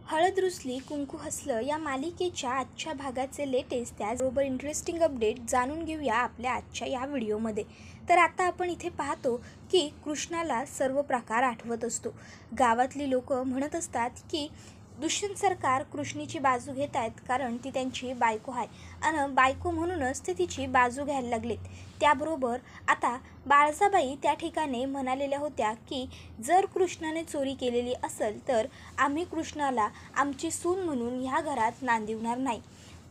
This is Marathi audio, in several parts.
हळद रुसली कुंकू हसलं या मालिकेच्या आजच्या भागाचे लेटेस्ट त्याचबरोबर इंटरेस्टिंग अपडेट जाणून घेऊया आपल्या आजच्या या व्हिडिओमध्ये. तर आता आपण इथे पाहतो की कृष्णाला सर्व प्रकार आठवत असतो. गावातली लोक म्हणत असतात की दुष्यंत सरकार कृष्णीची बाजू घेत आहेत कारण ती त्यांची बायको आहे आणि बायको म्हणूनच ते तिची बाजू घ्यायला लागलेत. त्याबरोबर आता बाळजाबाई त्या ठिकाणी म्हणालेल्या होत्या की जर कृष्णाने चोरी केलेली असेल तर आम्ही कृष्णाला आमची सून म्हणून ह्या घरात नांदिवणार नाही,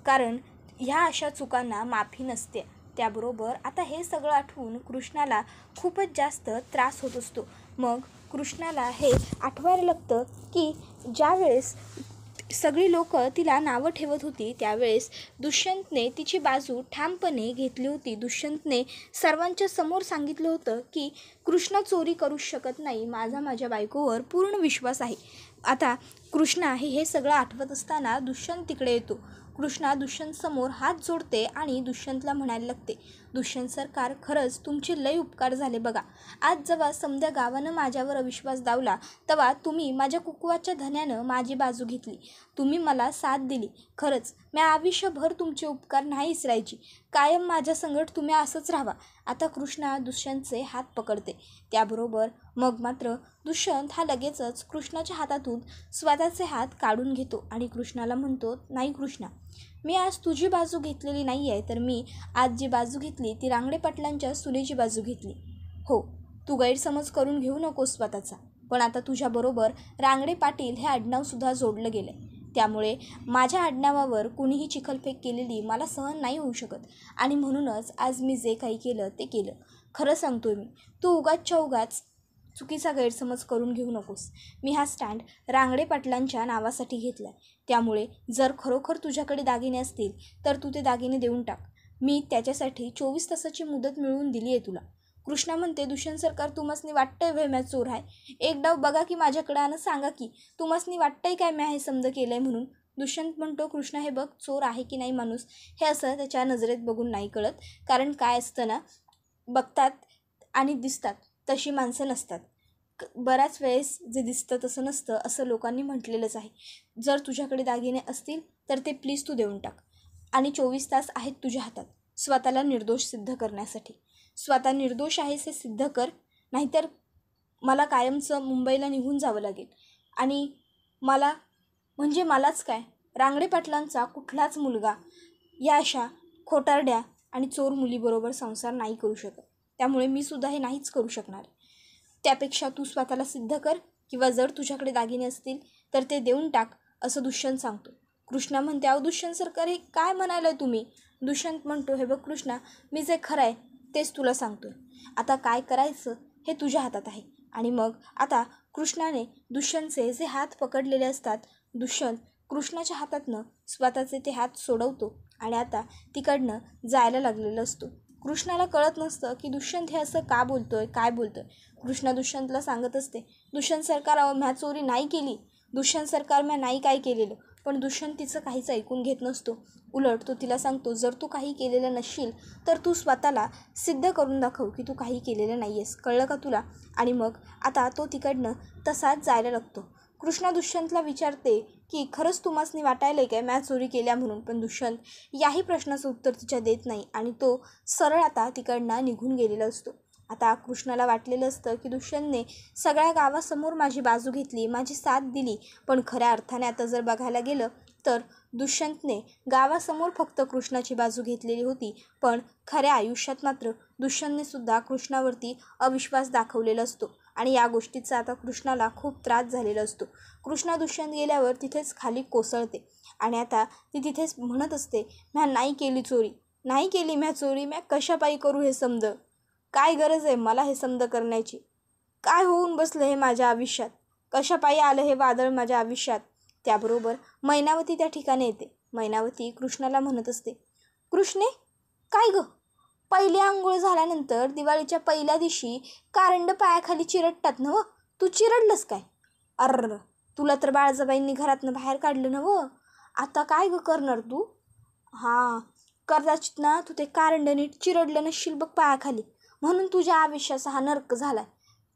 कारण ह्या अशा चुकांना माफी नसते. त्याबरोबर आता हे सगळं आठवून कृष्णाला खूपच जास्त त्रास होत असतो. मग कृष्णाला हे आठवायला लागतं की ज्यावेळेस सगळी लोक तिला नावं ठेवत होती त्यावेळेस दुष्यंतने तिची बाजू ठामपणे घेतली होती. दुष्यंतने सर्वांच्या समोर सांगितलं होतं की कृष्णा चोरी करूच शकत नाही, माझ्या बायकोवर पूर्ण विश्वास आहे. आता कृष्णा हे सगळं आठवत असताना दुष्यंत तिकडे येतो. कृष्णा दुष्यंतसमोर हात जोडते आणि दुष्यंतला म्हणायला लागते, दुष्यंत सरकार खरंच तुमचे लय उपकार झाले बघा. आज जेव्हा समध्या गावानं माझ्यावर अविश्वास दावला तेव्हा तुम्ही माझ्या कुकुवाच्या धन्यानं माझी बाजू घेतली, तुम्ही मला साथ दिली. खरंच मी आयुष्यभर तुमचे उपकार नाही विसरायची. कायम माझ्या संगत तुम्ही असंच राहा. आता कृष्णा दुष्यंतचे हात पकडते. त्याबरोबर मग मात्र दुष्यंत हा लगेचच कृष्णाच्या हातातून स्वतःचे हात काढून घेतो आणि कृष्णाला म्हणतो, नाही कृष्णा, मी आज तुझी बाजू घेतलेली नाही आहे, तर मी आज जी बाजू घेतली ती रांगडे पाटलांच्या सुनेची बाजू घेतली. हो, तू गैरसमज करून घेऊ नकोस स्वतःचा, पण आता तुझ्याबरोबर रांगडे पाटील हे आडनावसुद्धा जोडलं गेलं आहे. त्यामुळे माझ्या आडनावावर कुणीही चिखलफेक केलेली मला सहन नाही होऊ शकत आणि म्हणूनच आज मी जे काही केलं ते केलं. खरं सांगतोय मी, तू उगाचच्या उगाच चुकीचा गैरसमज करून घेऊ नकोस. मी हा स्टँड रांगडे पाटलांच्या नावासाठी घेतला आहे. त्यामुळे जर खरोखर तुझ्याकडे दागिने असतील तर तू ते दागिने देऊन टाक. मी त्याच्यासाठी 24 तासाची मुदत मिळवून दिली आहे तुला. कृष्णा म्हणते, दुष्यंत सरकार तुम्हासनी वाटतंय व्हय म्या चोर आहे? एक डाव बघा की माझ्याकडे आणि सांगा की तुम्हासनी वाटतंय काय म्या हे समज केलं आहे म्हणून. दुष्यंत म्हणतो, कृष्णा हे बघ, चोर आहे की नाही माणूस हे असं त्याच्या नजरेत बघून नाही कळत, कारण काय असतं ना, बघतात आणि दिसतात तशी माणसं नसतात. बऱ्याच वेळेस जे दिसतं तसं नसतं असं लोकांनी म्हटलेलंच आहे. जर तुझ्याकडे दागिने असतील तर ते प्लीज तू देऊन टाक आणि 24 तास आहेत तुझ्या हातात स्वतःला निर्दोष सिद्ध करण्यासाठी. स्वतः निर्दोष आहेस हे सिद्ध कर, नाहीतर मला कायमचं मुंबईला निघून जावं लागेल. आणि मलाच काय, रांगडे पाटलांचा कुठलाच मुलगा या अशा खोटारड्या आणि चोर मुलीबरोबर संसार नाही करू शकत. त्यामुळे मी सुद्धा हे नाहीच करू शकणार. त्यापेक्षा तू स्वतःला सिद्ध कर, किंवा जर तुझ्याकडे दागिने असतील तर ते देऊन टाक, असं दुष्यंत सांगतो. कृष्णा म्हणते, अहो दुष्यंत सरकार हे काय म्हणायला तुम्ही? दुष्यंत म्हणतो, हे बघ कृष्णा, मी जे खरं आहे तेच तुला सांगतोय. आता काय करायचं हे तुझ्या हातात आहे. आणि मग आता कृष्णाने दुष्यंतचे जे हात पकडलेले असतात, दुष्यंत कृष्णाच्या हातातनं स्वतःचे ते हात सोडवतो आणि आता तिकडनं जायला लागलेलं असतो. कृष्णाला कळत नसतं की दुष्यंत हे असं का बोलतोय, काय बोलतोय. कृष्णा दुष्यंतला सांगत असते, दुष्यंत सरकार म्या चोरी नाही केली, दुष्यंत सरकार म्या नाही काय केलेलं. पण दुष्यंत तिचं काहीच ऐकून घेत नसतो. उलट तो तिला सांगतो, जर तू काही केलेलं नसशील तर तू स्वतःला सिद्ध करून दाखव की तू काही केलेलं नाही आहेस, कळलं का तुला? आणि मग आता तो तिकडनं तसाच जायला लागतो. कृष्णा दुष्यंतला विचारते की खरंच तुम्हासनी वाटायलं काय म्या चोरी केल्या म्हणून, पण दुष्यंत याही प्रश्नाचं उत्तर तिच्या देत नाही आणि तो सरळ आता तिकडनं निघून गेलेला असतो. आता कृष्णाला वाटलेलं असतं की दुष्यंतने सगळ्या गावासमोर माझी बाजू घेतली, माझी साथ दिली, पण खऱ्या अर्थाने आता जर बघायला गेलं तर दुष्यंतने गावासमोर फक्त कृष्णाची बाजू घेतलेली होती, पण खऱ्या आयुष्यात मात्र दुष्यंतने सुद्धा कृष्णावरती अविश्वास दाखवलेला असतो आणि या गोष्टीचा आता कृष्णाला खूप त्रास झालेला असतो. कृष्णा दुष्यंत गेल्यावर तिथेच खाली कोसळते आणि आता ती तिथेच म्हणत असते, म्या नाही केली चोरी, नाही केली म्या चोरी, म्या कशापायी करू हे समज, काय गरज आहे मला हे समज करण्याची, काय होऊन बसलं हे माझ्या आयुष्यात, कशापायी आलं हे वादळ माझ्या आयुष्यात. त्याबरोबर मैनावती त्या ठिकाणी येते. मैनावती कृष्णाला म्हणत असते, कृष्णे काय ग, पहिली आंघोळ झाल्यानंतर दिवाळीच्या पहिल्या दिवशी कारंड पायाखाली चिरडतात ना, तू चिरडलंस काय? अर्र, तुला तर बाळजाबाईंनी घरातनं बाहेर काढलं ना, आता काय ग करणार तू? हां, कदाचित ना तू ते कारंड नीट चिरडलं नसशील बघ पायाखाली, म्हणून तुझ्या आयुष्याचा हा नर्क झालाय.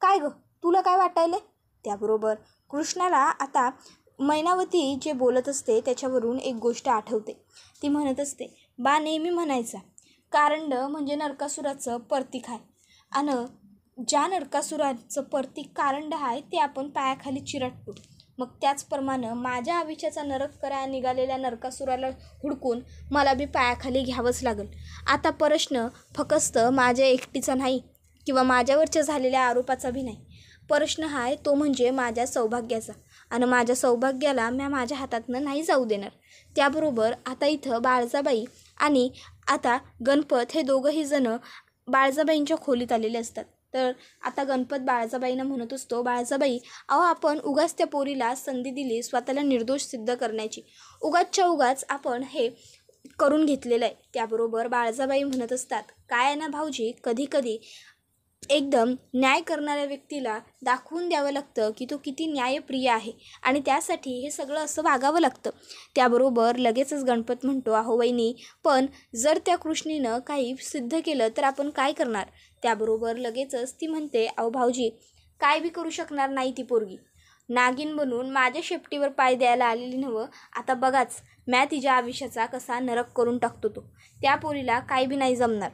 काय ग, तुला काय वाटायलंय? त्याबरोबर कृष्णाला आता मैनावती जे बोलत असते त्याच्यावरून एक गोष्ट आठवते. ती म्हणत असते, बा नेहमी म्हणायचा, कारंड म्हणजे नरकासुराचं प्रतीक आहे आणि ज्या नरकासुराचं प्रतीक कारंड आहे ते आपण पायाखाली चिरटतो. मग त्याचप्रमाणे माझ्या आयुष्याचा नरक करायला निघालेल्या नरकासुराला हुडकून मला बी पायाखाली घ्यावंच लागेल. आता प्रश्न फक्त माझ्या एकटीचा नाही किंवा माझ्यावरच्या झालेल्या आरोपाचा बी नाही. प्रश्न आहे तो म्हणजे माझ्या सौभाग्याचा आणि माझ्या सौभाग्याला मी माझ्या हातातनं नाही जाऊ देणार. त्याबरोबर आता इथं बाळजाबाई आणि आता गणपत हे दोघंही जण बाळजाबाईंच्या खोलीत आलेले असतात. तर आता गणपत बाळजाबाईंना म्हणत असतो, बाळजाबाई अहो आपण उगाच त्या पोरीला संधी दिली स्वतःला निर्दोष सिद्ध करण्याची, उगाचच्या उगाच आपण हे करून घेतलेलं आहे. त्याबरोबर बाळजाबाई म्हणत असतात, काय आहे ना भाऊजी, कधी कधी एकदम न्याय करणाऱ्या व्यक्तीला दाखवून द्यावं लागतं की तो किती न्यायप्रिय आहे आणि त्यासाठी हे सगळं असं वागावं लागतं. त्याबरोबर लगेचच गणपत म्हणतो, अहो वहिनी, पण जर त्या कृष्णीनं काही सिद्ध केलं तर आपण काय करणार. त्याबरोबर लगेचच ती म्हणते, अहो भाऊजी, काय बी करू शकणार नाही ती पोरगी. नागिन बनून माझ्या शेपटीवर पाय द्यायला आलेली नव्हं, आता बघाच मॅ तिच्या आयुष्याचा कसा नरक करून टाकतो तो. त्या पोरीला काय बी नाही जमणार.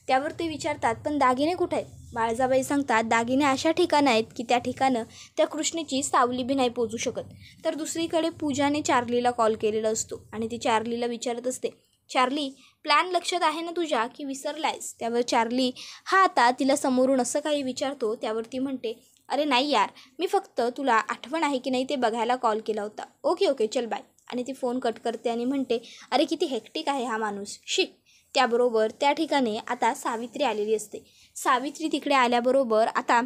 त्यावर ते विचारतात, पण दागिने कुठे आहेत. बाळजाबाई सांगतात, दागिने अशा ठिकाणं आहेत की त्या ठिकाणं त्या कृष्णेची सावली बी नाही पोचू शकत. तर दुसरीकडे पूजाने चार्लीला कॉल केलेला असतो आणि ती चार्लीला विचारत असते, चार्ली प्लॅन लक्षात आहे ना तुझ्या की विसरलायस. त्यावर चार्ली हा आता तिला समोरून असं काही विचारतो. त्यावर ती म्हणते, अरे नाही यार, मी फक्त तुला आठवण आहे की नाही ते बघायला कॉल केला होता. ओके ओके चल बाय. आणि ती फोन कट करते आणि म्हणते, अरे किती हेक्टिक आहे हा माणूस, शी. त्याबरोबर त्या ठिकाणी आता सावित्री आलेली असते. सावित्री तिकडे आल्याबरोबर आता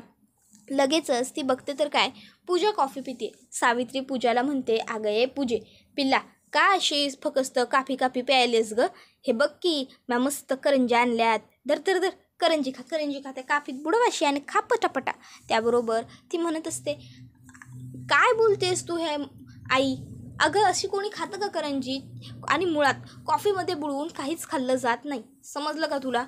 लगेचच ती बघते तर काय, पूजा कॉफी पिते. सावित्री पूजाला म्हणते, अगं ये पूजे पिल्ला, का अशी फक्त काफी प्यायलेस ग. हे बघ की म्या मस्त करंज्या आणल्यात, दर दर दर करंजी खा त्या काफीत बुडवाशी आणि खा पटापटा. त्याबरोबर ती म्हणत असते, काय बोलतेस तू हे आई, अगं अशी कोणी खातं का करंजी, आणि मुळात कॉफीमध्ये बुडवून काहीच खाल्लं जात नाही, समजलं का तुला.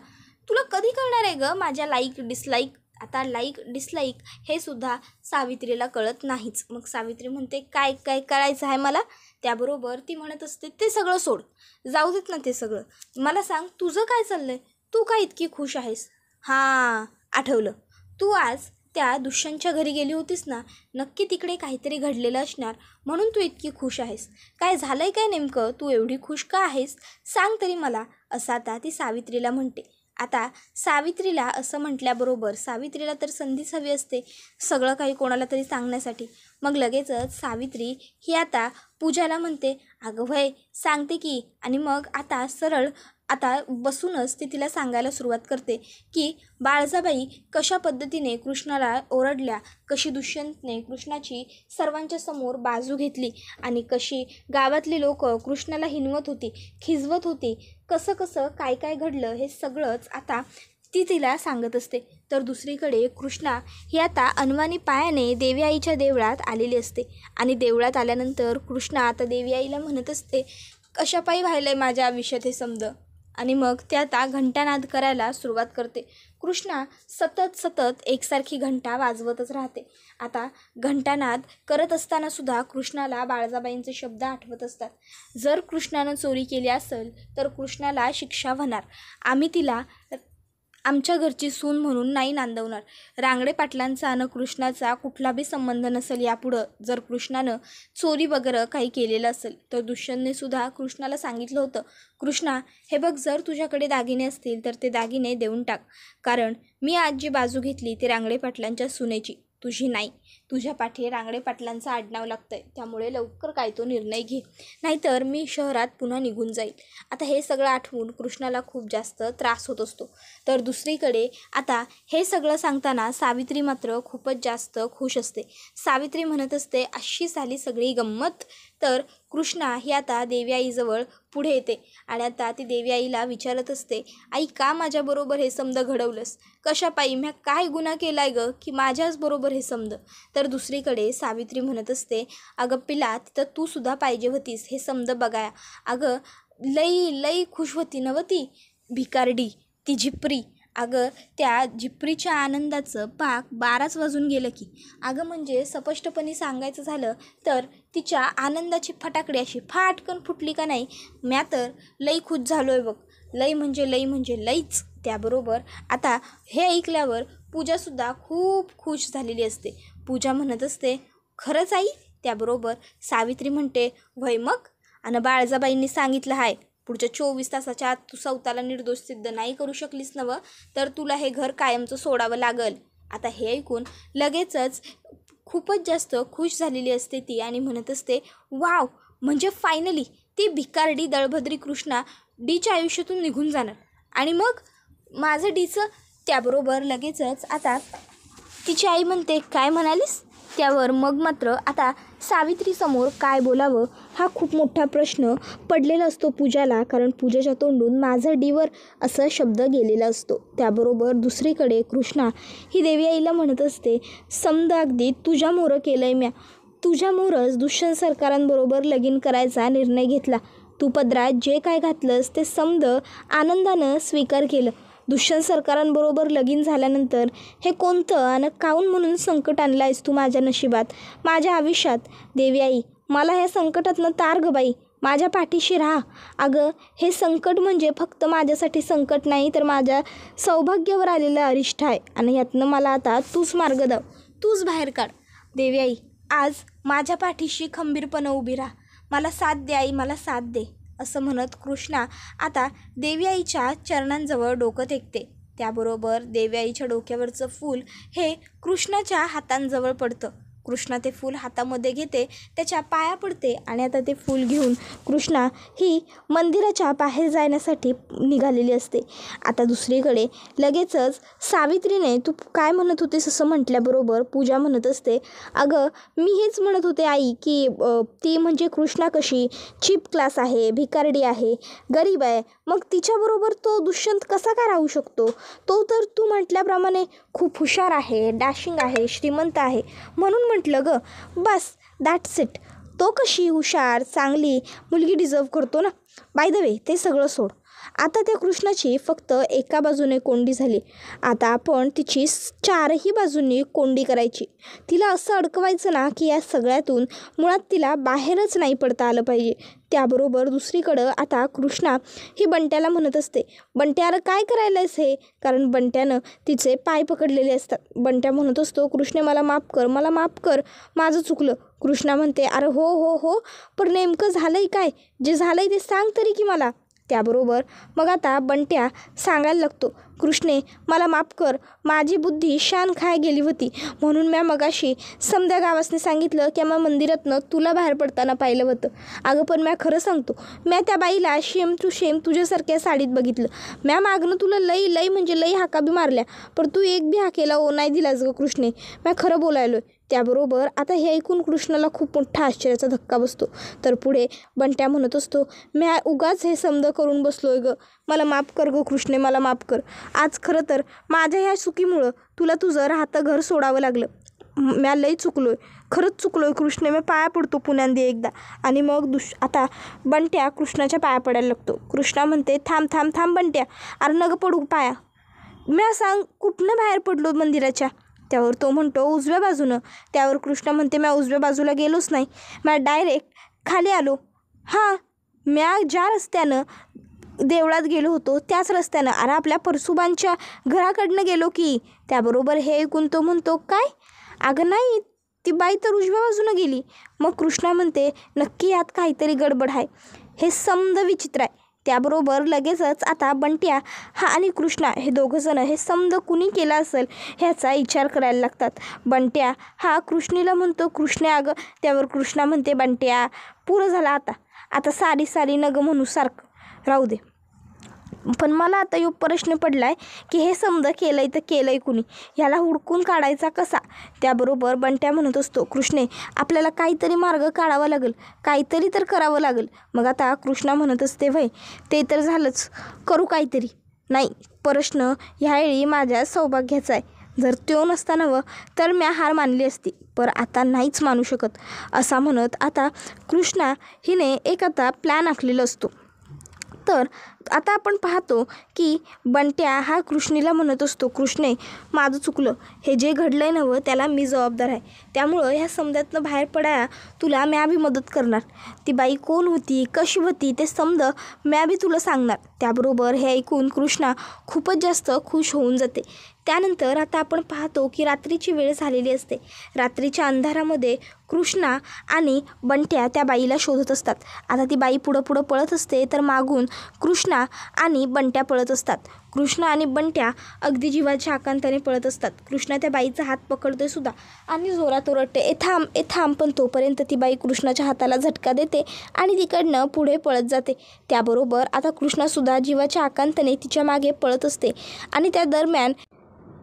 तुला कधी कळणार आहे ग माझ्या लाईक डिसलाईक. आता लाईक डिसलाईक हे सुद्धा सावित्रीला कळत नाहीच. मग सावित्री म्हणते, काय काय करायचं आहे मला. त्याबरोबर ती म्हणत असते, ते सगळं सोड, जाऊ देत ना ते सगळं, मला सांग तुझं काय चाललंय, तू काय इतकी खुश आहेस. हां आठवलं, तू आज त्या दुष्यंतच्या घरी गेली होतीस ना, नक्की तिकडे काहीतरी घडलेलं असणार म्हणून तू इतकी खुश आहेस. काय झालंय काय नेमकं, तू एवढी खुश का आहेस, सांग तरी मला, असं आता ती सावित्रीला म्हणते. आता सावित्रीला असं म्हटल्याबरोबर सावित्रीला तर संधीच हवी असते सगळं काही कोणाला तरी सांगण्यासाठी. मग लगेचच सावित्री ही आता पूजाला म्हणते, अगं व्हय सांगते की. आणि मग आता सरळ आता बसूनच ती तिला सांगायला सुरुवात करते की बाळजाबाई कशा पद्धतीने कृष्णाला ओरडल्या, कशी दुष्यंतने कृष्णाची सर्वांच्या समोर बाजू घेतली आणि कशी गावातली लोक कृष्णाला हिणवत होती, खिजवत होती, कसं कसं काय काय घडलं हे सगळंच आता ती तिला सांगत असते. तर दुसरीकडे कृष्णा ही आता अनवाणी पायाने देवी आईच्या देवळात आलेली असते आणि देवळात आल्यानंतर कृष्णा आता देवी आईला म्हणत असते, कशापायी व्हायलंय माझ्या आयुष्यात हे समज. आणि मग ते आता घंटानाद करायला सुरुवात करते. कृष्णा सतत एकसारखी घंटा वाजवतच राहते. आता घंटानाद करत असतानासुद्धा कृष्णाला बाळजाबाईंचे शब्द आठवत असतात. जर कृष्णानं चोरी केली असेल तर कृष्णाला शिक्षा होणार, आम्ही तिला आमच्या घरची सून म्हणून नाही नांदवणार. रांगडे पाटलांचा आणि कृष्णाचा कुठला बी संबंध नसेल यापुढं. जर कृष्णानं चोरी वगैरे काही केलेलं असेल तर दुष्यंतने सुद्धा कृष्णाला सांगितलं होतं, कृष्णा हे बघ, जर तुझ्याकडे दागिने असतील तर ते दागिने देऊन टाक, कारण मी आज जी बाजू घेतली ती रांगडे पाटलांच्या सुनेची, तुझी नाही. तुझ्या पाठी रांगडे पाटलांचं आडनाव लागतंय, त्यामुळे लवकर काय तो निर्णय घे, नाहीतर मी शहरात पुन्हा निघून जाईल. आता हे सगळं आठवून कृष्णाला खूप जास्त त्रास होत असतो. तर दुसरीकडे आता हे सगळं सांगताना सावित्री मात्र खूपच जास्त खुश असते. सावित्री म्हणत असते, अशी झाली सगळी गंमत. तर कृष्णा ही आता देवी आईजवळ पुढे येते आणि आता ती देवी आईला विचारत असते, आई का माझ्याबरोबर हे समद घडवलंस, कशापायी, म्या काय गुन्हा केलाय ग की माझ्याच बरोबर हे समद. तर दुसरीकडे सावित्री म्हणत असते, अगं पिला तिथं तू सुद्धा पाहिजे होतीस हे समद बघाया. अगं लई खुश होती नव्हती भिकारडी ती झिपरी. अगं त्या झिपरीच्या आनंदाचं पाक 12च वाजून गेलं की. अगं म्हणजे स्पष्टपणे सांगायचं झालं तर तिच्या आनंदाची फटाकडी अशी फाटकन फुटली का नाही. म्या तर लई खुश झालो आहे बघ. लई म्हणजे लईच. त्याबरोबर आता हे ऐकल्यावर पूजासुद्धा खूप खुश झालेली असते. पूजा म्हणत असते, खरंच आई? त्याबरोबर सावित्री म्हणते, व्हय मग. आणि बाळजाबाईंनी सांगितलं आहे पुढच्या 24 तासाच्या आत तू सौताला निर्दोष सिद्ध नाही करू शकलीस नवं तर तुला हे घर कायमचं सोडावं लागल. आता हे ऐकून लगेचच खूपच जास्त खुश झालेली असते ती आणि म्हणत असते, वाव, म्हणजे फायनली ती भिकारडी दळभद्री कृष्णा डीच्या आयुष्यातून निघून जाणार आणि मग माझं डीचं. त्याबरोबर लगेचच आता तिची आई म्हणते, काय म्हणालीस? त्यावर मग मात्र आता सावित्रीसमोर काय बोलावं हा खूप मोठा प्रश्न पडलेला असतो पूजाला, कारण पूजाच्या तोंडून माझं डीवर असा शब्द गेलेला असतो. त्याबरोबर दुसरीकडे कृष्णा ही देवी आईला म्हणत असते, समद अगदी तुझ्यामुळं केलं आहे म्या. तुझ्यामुळंच दुष्यंत सरकारांबरोबर लगीन करायचा निर्णय घेतला. तू पदरात जे काय घातलंस ते समद आनंदानं स्वीकार केलं. दुष्यंत सरकारांबरोबर लगीन झाल्यानंतर हे कोणतं आणि काऊन म्हणून संकट आणलं आहेस तू माझ्या नशिबात, माझ्या आयुष्यात. देवी आई, मला ह्या संकटातनं तार ग बाई, माझ्या पाठीशी राहा. अगं हे संकट म्हणजे फक्त माझ्यासाठी संकट नाही तर माझ्या सौभाग्यावर आलेलं अरिष्ट आहे आणि यातनं मला आता तूच मार्ग दाव, तूच बाहेर काढ. देवी आई, आज माझ्या पाठीशी खंबीरपणे उभी राहा. मला साथ दे आई, मला साथ दे. असं म्हणत कृष्णा आता देवी आईच्या चरणांजवळ डोकं टेकते. त्याबरोबर देवी आईच्या डोक्यावरचं फूल हे कृष्णाच्या हातांजवळ पडतं. कृष्णा ते फूल हातामध्ये घेते, त्याच्या पाया पडते आणि आता ते फूल घेऊन कृष्णा ही मंदिराच्या बाहेर जाण्यासाठी निघालेली असते. आता दुसरीकडे लगेचच सावित्रीने तू काय म्हणत होतेस असं म्हटल्याबरोबर पूजा म्हणत असते, अगं मी हेच म्हणत होते आई की ती म्हणजे कृष्णा कशी चीप क्लास आहे, भिकारडी आहे, गरीब आहे, मग तिच्याबरोबर तो दुष्यंत कसा काय राहू शकतो? तो तर तू म्हटल्याप्रमाणे खूप हुशार आहे, डॅशिंग आहे, श्रीमंत आहे म्हणून म्हटलं ग. बस दॅट्स इट. तो कशी हुशार चांगली मुलगी डिझर्व करतो ना. बाय द वे ते सगळं सोड. आता त्या कृष्णाची फक्त एका बाजूने कोंडी झाली. आता आपण तिची 4ही बाजूंनी कोंडी करायची. तिला असं अडकवायचं ना की या सगळ्यातून मुळात तिला बाहेरच नाही पडता आलं पाहिजे. त्याबरोबर दुसरीकडं आता कृष्णा ही बंट्याला म्हणत असते, बंट्याला काय करायलायस हे? कारण बंट्यानं तिचे पाय पकडलेले असतात. बंट्या म्हणत असतो, कृष्णे मला माफ कर, मला माफ कर, माझं चुकलं. कृष्णा म्हणते, अरे हो हो हो, पण नेमकं झालंय काय? जे झालंय ते सांग तरी की मला. त्याबरोबर मग आता बंट्या सांगायला लागतो, कृष्णे मला माफ कर, माझी बुद्धी शान खाय गेली होती म्हणून म्या मगाशी समद्या गावासने सांगितलं की मग मंदिरातनं तुला बाहेर पडताना पाहिलं होतं. अगं पण म्या खरं सांगतो, म्या त्या बाईला शेम टू शेम तुझ्यासारख्या साडीत बघितलं. म्या मागणं तुला लई म्हणजे लई हाका बी मारल्या, पण तू एक बी हाकेला ओ नाही दिलास ग कृष्णे. म्या खरं बोलायलोय. त्याबरोबर आता हे ऐकून कृष्णाला खूप मोठा आश्चर्याचा धक्का बसतो. तर पुढे बंट्या म्हणत असतो, म्या उगाच हे समद करून बसलोय ग, मला माफ कर ग कृष्णे, मला माफ कर. आज खरं तर माझ्या ह्या चुकीमुळं तुला तुझं राहतं घर सोडावं लागलं. म्या लई चुकलोय, खरंच चुकलोय कृष्णे, मी पाया पडतो पुण्यांदी एकदा. आणि मग आता बंट्या कृष्णाच्या पाया पडायला लागतो. कृष्णा म्हणते, थांब थांब थांब बंट्या, अरे नग पडू पाया. म्या सांग कुठनं बाहेर पडलो मंदिराच्या? त्यावर तो म्हणतो उजव्या बाजूनं. त्यावर कृष्णा म्हणते, म्या उजव्या बाजूला गेलोच नाही, म्या डायरेक्ट खाली आलो. हां, म्या ज्या रस्त्यानं देवळात गेलो होतो त्याच रस्त्यानं, अरे आपल्या परसुबांच्या घराकडनं गेलो की. त्याबरोबर हे ऐकून तो म्हणतो, काय? अगं नाही, ती बाई तर उजव्या बाजूनं गेली. मग कृष्णा म्हणते, नक्की यात काहीतरी गडबड आहे, हे समद विचित्र आहे. त्याबरोबर लगेचच आता बंट्या हा आणि कृष्णा हे दोघंजणं हे समद कुणी केला असेल ह्याचा विचार करायला लागतात. बंट्या हा कृष्णीला म्हणतो, कृष्णे अगं. त्यावर कृष्णा म्हणते, बंट्या पुरं झाला आता सारी नगं म्हणू सारखं राहू दे. पण मला आता यो प्रश्न पडलाय की हे समद केलंय तर केलंय कुणी, ह्याला हुडकून काढायचा कसा? त्याबरोबर बंट्या म्हणत असतो, कृष्णे आपल्याला काहीतरी मार्ग काढावा लागेल, काहीतरी तर करावं लागेल. मग आता कृष्णा म्हणत असते, व्हय ते तर झालंच, करू काहीतरी. नाही, प्रश्न ह्यावेळी माझ्या सौभाग्याचा आहे. जर त्यो नसता नवं तर म्या हार मानली असती, पण आता नाहीच मानू शकत. असा म्हणत आता कृष्णा हिने एक आता प्लॅन आखलेला असतो. तर आता आपण पाहतो की बंट्या हा कृष्णेला म्हणत असतो, कृष्णे माझं चुकलं, हे जे घडलं आहे नवं त्याला मी जबाबदार आहे, त्यामुळं ह्या समजातनं बाहेर पडायला तुला म्या बी मदत करणार. ती बाई कोण होती, कशी होती ते समज म्या बी तुला सांगणार. त्याबरोबर हे ऐकून कृष्णा खूपच जास्त खुश होऊन जाते. त्यानंतर आता आपण पाहतो की रात्रीची वेळ झालेली असते. रात्रीच्या अंधारामध्ये कृष्णा आणि बंट्या त्या बाईला शोधत असतात. आता ती बाई पुढं पळत असते तर मागून कृष्णा आणि बंट्या पळत असतात. कृष्णा आणि बंट्या अगदी जीवाच्या आकांताने पळत असतात. कृष्णा त्या बाईचा हात पकडतोय सुद्धा आणि जोरात ओरडते, ए थांब. पण तोपर्यंत ती बाई कृष्णाच्या हाताला झटका देते आणि तिकडनं पुढे पळत जाते. त्याबरोबर आता कृष्णासुद्धा जीवाच्या आकांताने तिच्या मागे पळत असते आणि त्या दरम्यान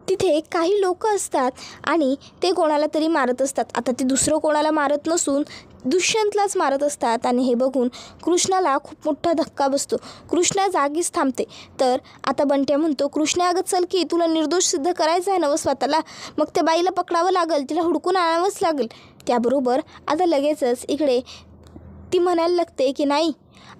तिथे काही लोक असतात आणि ते कोणाला तरी मारत असतात. आता ते दुसरं कोणाला मारत नसून दुष्यंतलाच मारत असतात आणि हे बघून कृष्णाला खूप मोठा धक्का बसतो. कृष्णा जागीच थांबते. तर आता बंट्या म्हणतो, कृष्णा अगं चल की, तुला निर्दोष सिद्ध करायचं आहे ना स्वतःला, मग त्या बाईला पकडावं लागेल, तिला हुडकून आणावंच लागेल. त्याबरोबर आता लगेचच इकडे ती म्हणायला लागते की नाही,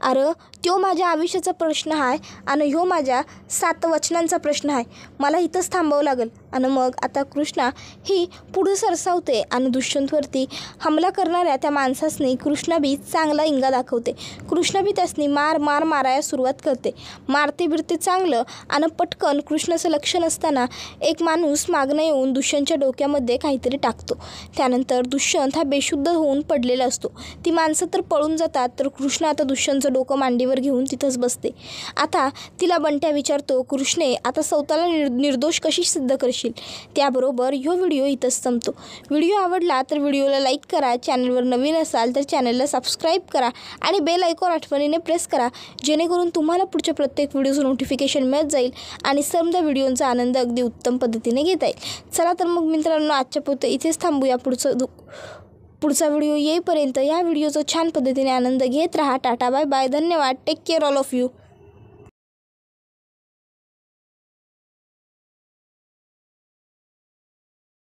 अरे तो माझ्या आयुष्याचा प्रश्न आहे आणि ह्यो माझ्या 7 वचनांचा प्रश्न आहे, मला इथंच थांबावं लागेल. आणि मग आता कृष्णा ही पुढं सरसावते आणि दुष्यंतवरती हमला करणाऱ्या त्या माणसासनी कृष्णा बी चांगला इंगा दाखवते. कृष्णा बी त्यासनी मारायला सुरुवात करते. मारते बिरते चांगलं आणि पटकन कृष्णाचं लक्ष नसताना एक माणूस मागणं येऊन दुष्यंतच्या डोक्यामध्ये काहीतरी टाकतो. त्यानंतर दुष्यंत हा बेशुद्ध होऊन पडलेला असतो. ती माणसं तर पळून जातात. तर कृष्णा आता दुष्यंतचं डोकं मांडीवर घेऊन तिथंच बसते. आता तिला बंट्या विचारतो, कृष्णे आता स्वतःला निर्दोष कशी सिद्ध करशील? त्याबरोबर ह्यो व्हिडिओ इथंच संपतो. व्हिडिओ आवडला तर व्हिडिओला लाईक करा, चॅनलवर नवीन असाल तर चॅनलला सबस्क्राईब करा आणि बेल आयकॉन आठवणीने प्रेस करा, जेणेकरून तुम्हाला पुढच्या प्रत्येक व्हिडिओचं नोटिफिकेशन मिळत जाईल आणि समजा व्हिडिओचा आनंद अगदी उत्तम पद्धतीने घेता येईल. चला तर मग मित्रांनो, आजच्या पुरतं इथेच थांबूया. पुढचा व्हिडिओ येईपर्यंत या व्हिडिओचा छान पद्धतीने आनंद घेत राहा. टाटा बाय बाय, धन्यवाद, take care all of you.